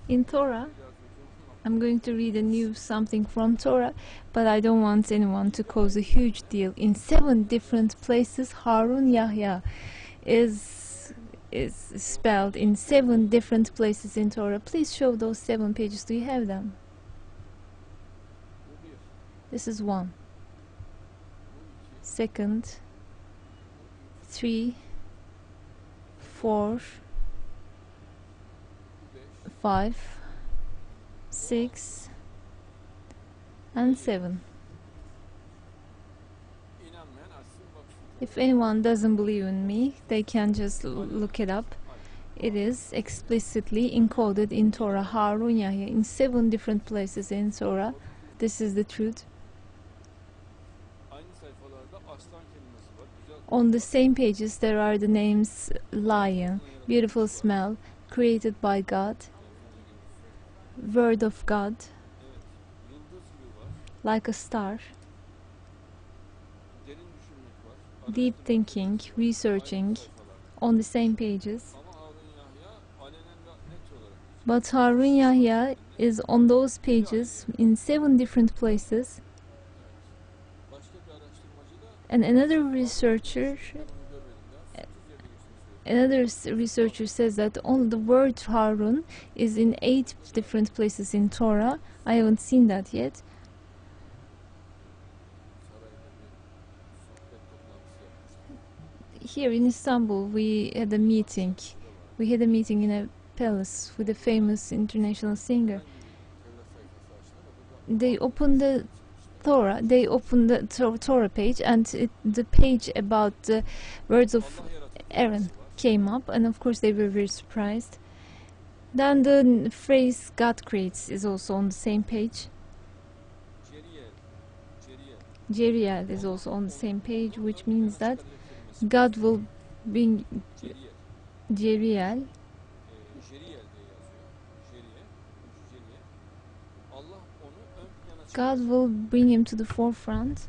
In Torah, I'm going to read a new something from Torah, but I don't want anyone to cause a huge deal. In 7 different places, Harun Yahya is spelled in 7 different places in Torah. Please show those 7 pages. Do you have them? This is 1. Second, 3, 4, 5, 6, and 7. If anyone doesn't believe in me, they can just look it up. It is explicitly encoded in Torah, Harun Yahya, in 7 different places in Torah. This is the truth. On the same pages there are the names lion, beautiful smell, created by God, word of God, like a star, deep thinking, researching, on the same pages. But Harun Yahya is on those pages in 7 different places. And another researcher says that only the word Harun is in 8 different places in Torah. I haven't seen that yet. Here in Istanbul, we had a meeting. We had a meeting in a palace with a famous international singer. They opened the Torah. They opened the Torah page, and the page about the words of Aaron came up, and of course they were very surprised. Then the phrase God creates is also on the same page. Jeriel is also on the same page, which means that God will bring Jeriel. God will bring him to the forefront.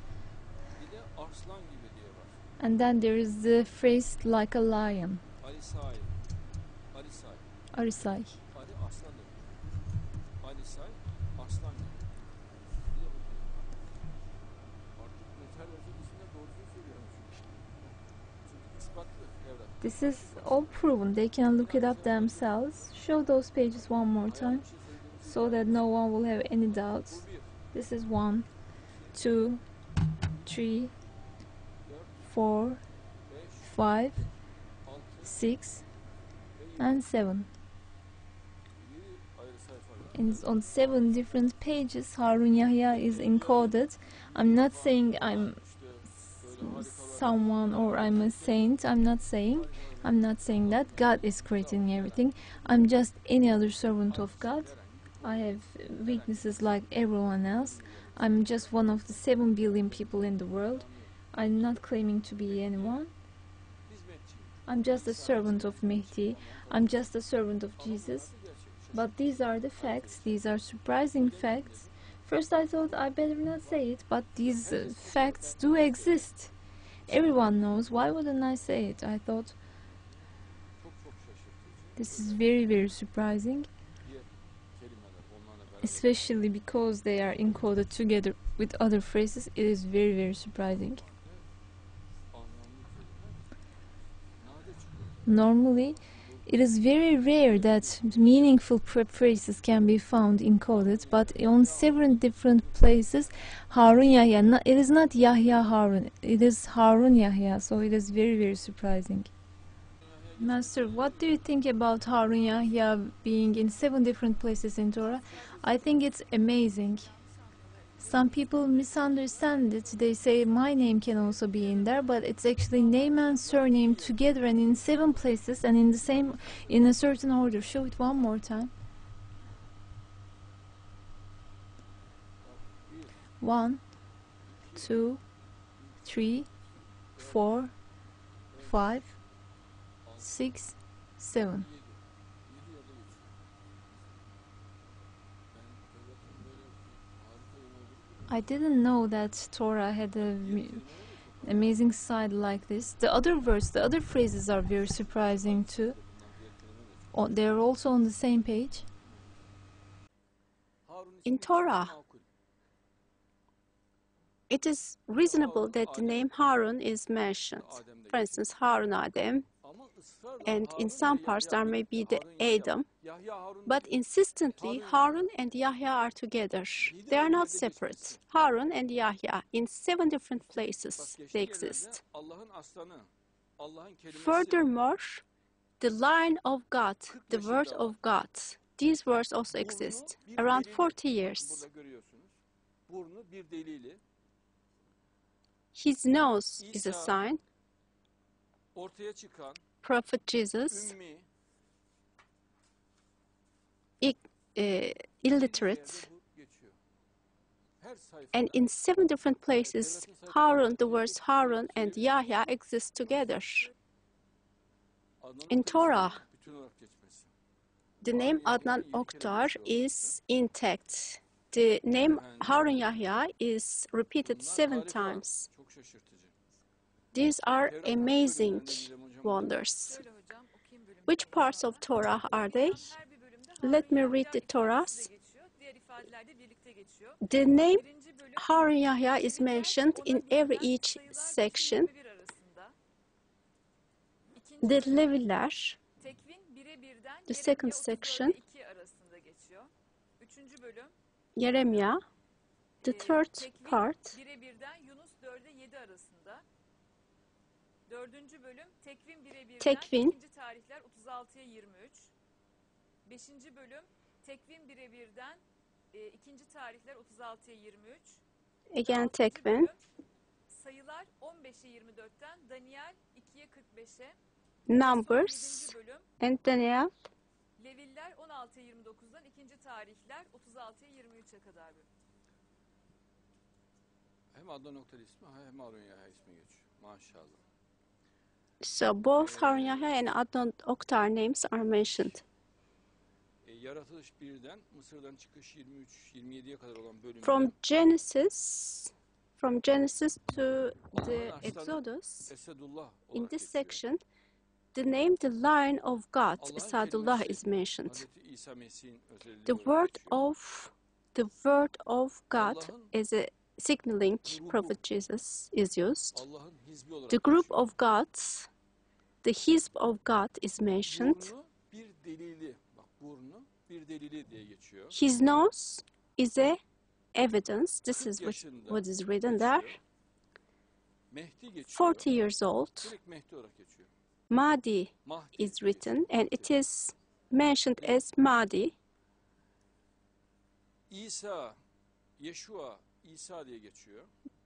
And then there is the phrase like a lion. Arisai. This is all proven. They can look it up themselves. Show those pages one more time so that no one will have any doubts. This is 1, 2, 3, 4, 5, 6, and 7. And on 7 different pages, Harun Yahya is encoded. I'm not saying I'm someone or I'm a saint. I'm not saying that. God is creating everything. I'm just any other servant of God. I have weaknesses like everyone else. I'm just one of the 7 billion people in the world. I'm not claiming to be anyone. I'm just a servant of Mehdi. I'm just a servant of Jesus. But these are the facts. These are surprising facts. First I thought I better not say it, but these facts do exist. Everyone knows. Why wouldn't I say it? I thought this is very, very surprising. Especially because they are encoded together with other phrases. It is very, very surprising. Normally, it is very rare that meaningful phrases can be found encoded, but on 7 different places, Harun Yahya, it is not Yahya Harun, it is Harun Yahya, so it is very, very surprising. Master, what do you think about Harun Yahya being in 7 different places in Torah? I think it's amazing. Some people misunderstand it. They say my name can also be in there, but it's actually name and surname together and in 7 places and in a certain order. Show it one more time. 1, 2, 3, 4, 5, 6, 7. I didn't know that Torah had an amazing side like this. The other words, the other phrases are very surprising too. They're also on the same page. In Torah, it is reasonable that the name Harun is mentioned. For instance, Harun Adem, and in some parts there may be the Adam, but insistently Harun and Yahya are together. They are not separate. Harun and Yahya in 7 different places they exist. Furthermore, the line of God, the word of God, these words also exist around 40 years. His nose is a sign. Prophet Jesus, illiterate, and in 7 different places, Harun, the words Harun and Yahya exist together. In Torah, the name Adnan Oktar is intact. The name Harun Yahya is repeated 7 times. These are amazing wonders. Which parts of Torah are they? Let me read the Torahs. The name Harun Yahya is mentioned in each section. The Leviler, the second section, Jeremiah, the third part, Tekvin, again Tekvin, Numbers, and Daniel. Leviller 16-29'dan ikinci tarihler 36'ya 23'e kadar. Hem Adnan Oktar ismi hem Harun Yahya ismi geçiyor. Maşallah. So both Harun Yahya and Adnan Oktar names are mentioned. Yaratılış 1'den Mısır'dan çıkış 23-27'ye kadar olan bölümde From Genesis to the Exodus, in this section, the name the line of God, Esadullah, is mentioned. The word of God as a signaling Prophet Jesus is used. The group of gods, the Hizb of God is mentioned. His nose is a evidence. This is what is written there. 40 years old. Mahdi is written, and it is mentioned as Mahdi.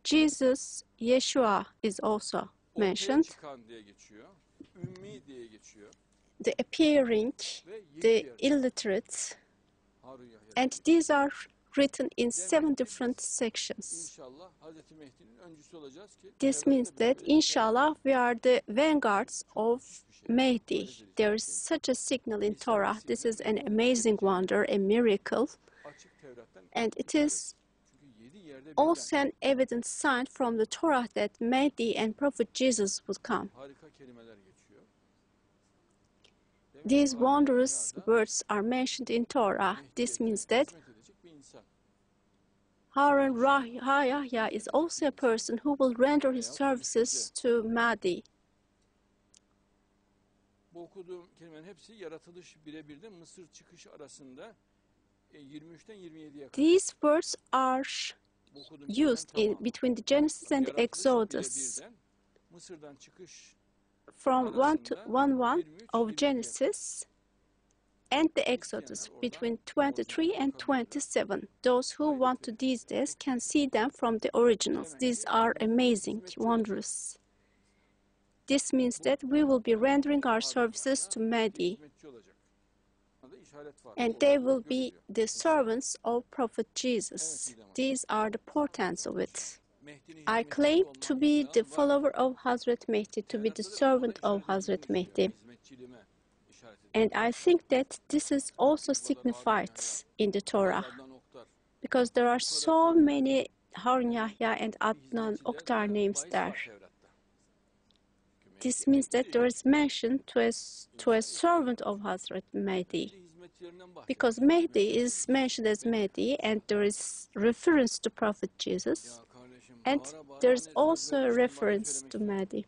Jesus, Yeshua is also mentioned. The appearing, the illiterate, and these are written in 7 different sections. This means that, inshallah, we are the vanguards of Mahdi. There is such a signal in Torah. This is an amazing wonder, a miracle, and it is also an evident sign from the Torah that Mahdi and Prophet Jesus would come. These wondrous words are mentioned in Torah. This means that Harun Yahya is also a person who will render his services to Mahdi. Bu okuduğum kelimelerin hepsi yaratılış 1'e 1'de Mısır çıkış arasında 23'ten 27'ye kadar. These words are used between the Genesis and the Exodus. Mısır'dan çıkış from 1 to 1 of Genesis and the Exodus between 23 and 27. Those who want to these days can see them from the originals. These are amazing, wondrous. This means that we will be rendering our services to Mahdi, and they will be the servants of Prophet Jesus. These are the portents of it. I claim to be the follower of Hazret Mehdi, to be the servant of Hazret Mehdi. And I think that this is also signified in the Torah, because there are so many Harun Yahya and Adnan Oktar names there. This means that there is mention to a servant of Hazret Mehdi. Because Mehdi is mentioned as Mehdi, and there is reference to Prophet Jesus, and there's also a reference to Mehdi.